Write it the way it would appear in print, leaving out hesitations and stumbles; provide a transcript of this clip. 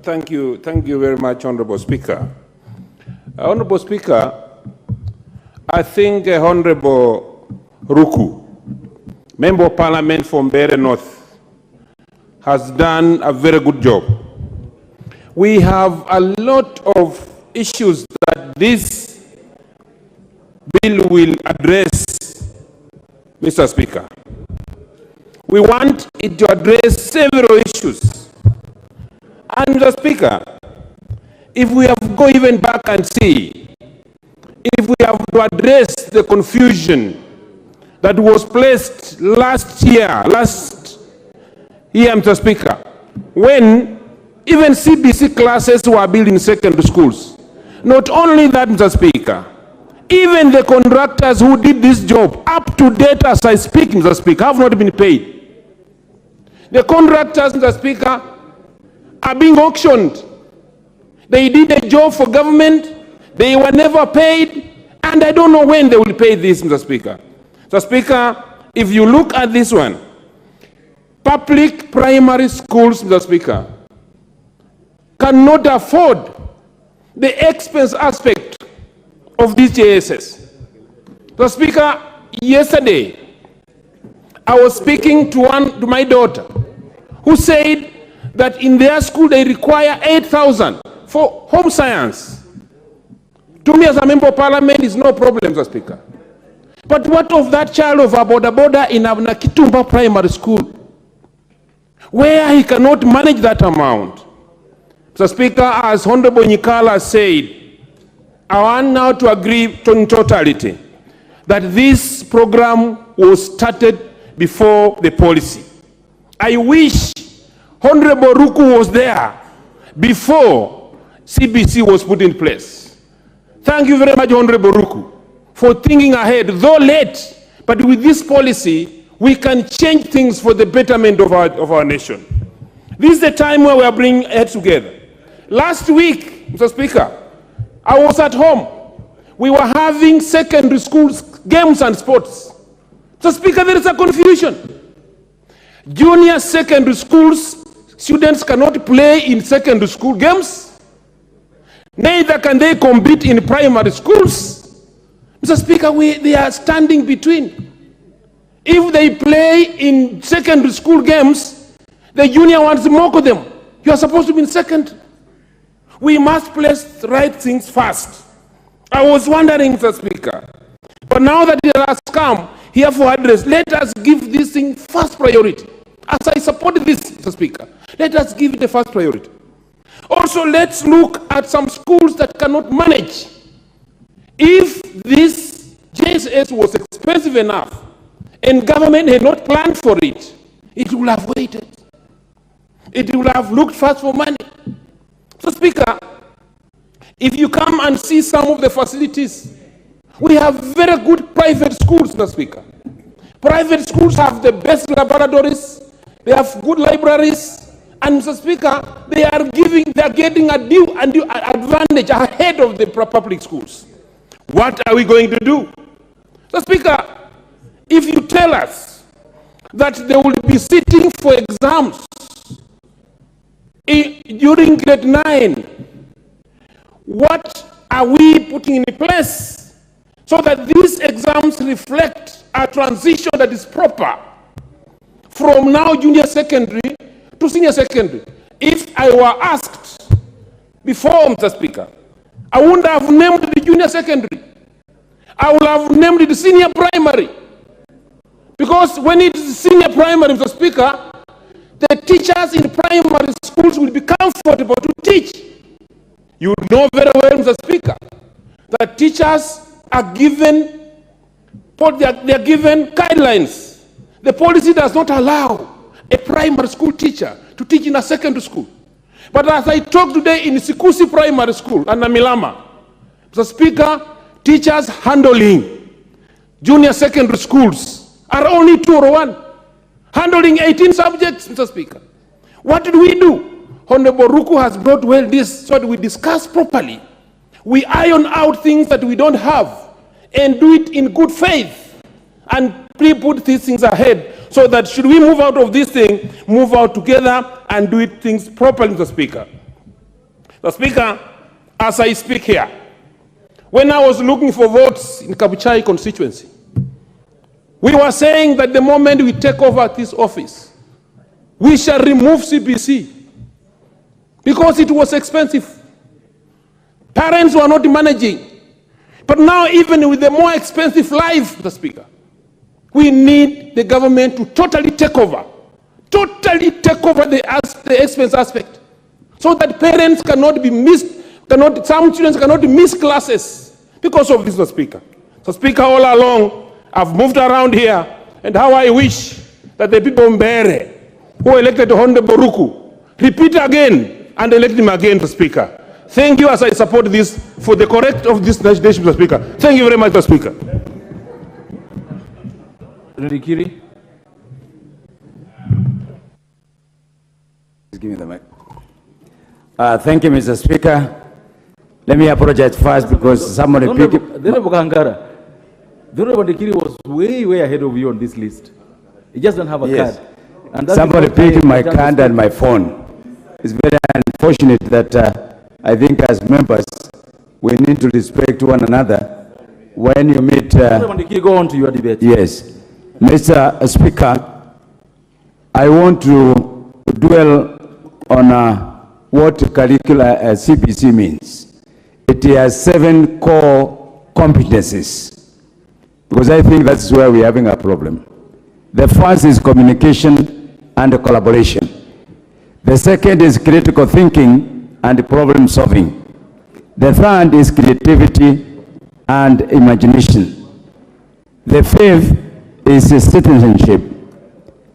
Thank you very much, Honorable Speaker. Honorable Speaker, I think Honorable Ruku, Member of Parliament from Mbeere North, has done a very good job. We have a lot of issues that this bill will address, Mr. Speaker. We want it to address several issues. And Mr. Speaker, if we have to go even back and see, if we have to address the confusion that was placed last year, Mr. Speaker, when even CBC classes were built in secondary schools. Not only that, Mr. Speaker, even the contractors who did this job, up to date as I speak, Mr. Speaker, have not been paid. The contractors, Mr. Speaker, are being auctioned. They did a job for government, they were never paid, and I don't know when they will pay this, Mr. Speaker. Mr. Speaker, if you look at this one, public primary schools, Mr. Speaker, cannot afford the expense aspect of these JSS. Mr. Speaker, yesterday, I was speaking to my daughter, who said that in their school they require 8,000 for home science. To me as a member of parliament is no problem, Mr. Speaker. But what of that child of a boda in Nakitumba primary school, where he cannot manage that amount? Mr. Speaker, as Honorable Nyikala said, I want now to agree in totality that this program was started before the policy. I wish Honorable Ruku was there before CBC was put in place. Thank you very much, Honorable Ruku, for thinking ahead, though late, but with this policy, we can change things for the betterment of our nation. This is the time where we are bringing heads together. Last week, Mr. Speaker, I was at home. We were having secondary schools, games and sports. Mr. Speaker, there is a confusion. Junior secondary schools, students cannot play in secondary school games. Neither can they compete in primary schools. Mr. Speaker, they are standing between. If they play in secondary school games, the junior ones mock them. You are supposed to be in second. We must place the right things first. I was wondering, Mr. Speaker, but now that it has come here for address, let us give this thing first priority. As I support this, Mr. Speaker, let us give it the first priority. Also, let's look at some schools that cannot manage. If this JSS was expensive enough and government had not planned for it, it would have waited. It would have looked first for money. So, Speaker, if you come and see some of the facilities, we have very good private schools, Mr. Speaker. Private schools have the best laboratories, they have good libraries, and Mr. Speaker, they are getting a due advantage ahead of the public schools. What are we going to do? Mr. Speaker, if you tell us that they will be sitting for exams during grade 9, what are we putting in place so that these exams reflect a transition that is proper from now junior secondary to senior secondary? If I were asked before, Mr. Speaker, I wouldn't have named the junior secondary. I would have named it senior primary. Because when it is senior primary, Mr. Speaker, the teachers in primary schools will be comfortable to teach. You know very well, Mr. Speaker, that teachers are given guidelines. The policy does not allow a primary school teacher to teach in a secondary school. But as I talk today in Sikusi Primary School and Namilama, Mr. Speaker, teachers handling junior secondary schools are only 2 or 1. Handling 18 subjects, Mr. Speaker. What did we do? Honorable Ruku has brought well this so that we discuss properly. We iron out things that we don't have and do it in good faith and put these things ahead so that should we move out of this thing, move out together and do it things properly, Mr. Speaker. The Speaker, as I speak here, when I was looking for votes in Kabuchai constituency, we were saying that the moment we take over this office, we shall remove CBC because it was expensive. Parents were not managing. But now, even with the more expensive life, Mr. Speaker, we need the government to totally take over the expense aspect, so that parents cannot be missed, some students cannot miss classes because of this, Mr. Speaker. So, Speaker, all along, I've moved around here, and how I wish that the people in Mbere who elected Honorable Ruku repeat again and elect him again, Mr. Speaker. Thank you as I support this for the correct of this nation, Mr. Speaker. Thank you very much, Mr. Speaker. Kiri. Give me the mic. Thank you, Mr. Speaker. Let me apologize first because somebody picked it. The Honorable Kiri was way ahead of you on this list. He just doesn't have a card. And somebody picked my card and my phone. It's very unfortunate that I think as members, we need to respect one another. When you meet... go on to your debate. Yes. Mr. Speaker, I want to dwell on what curricula CBC means. It has 7 core competencies, because I think that's where we're having a problem. The first is communication and collaboration. The second is critical thinking and problem solving. The third is creativity and imagination. The fifth is citizenship.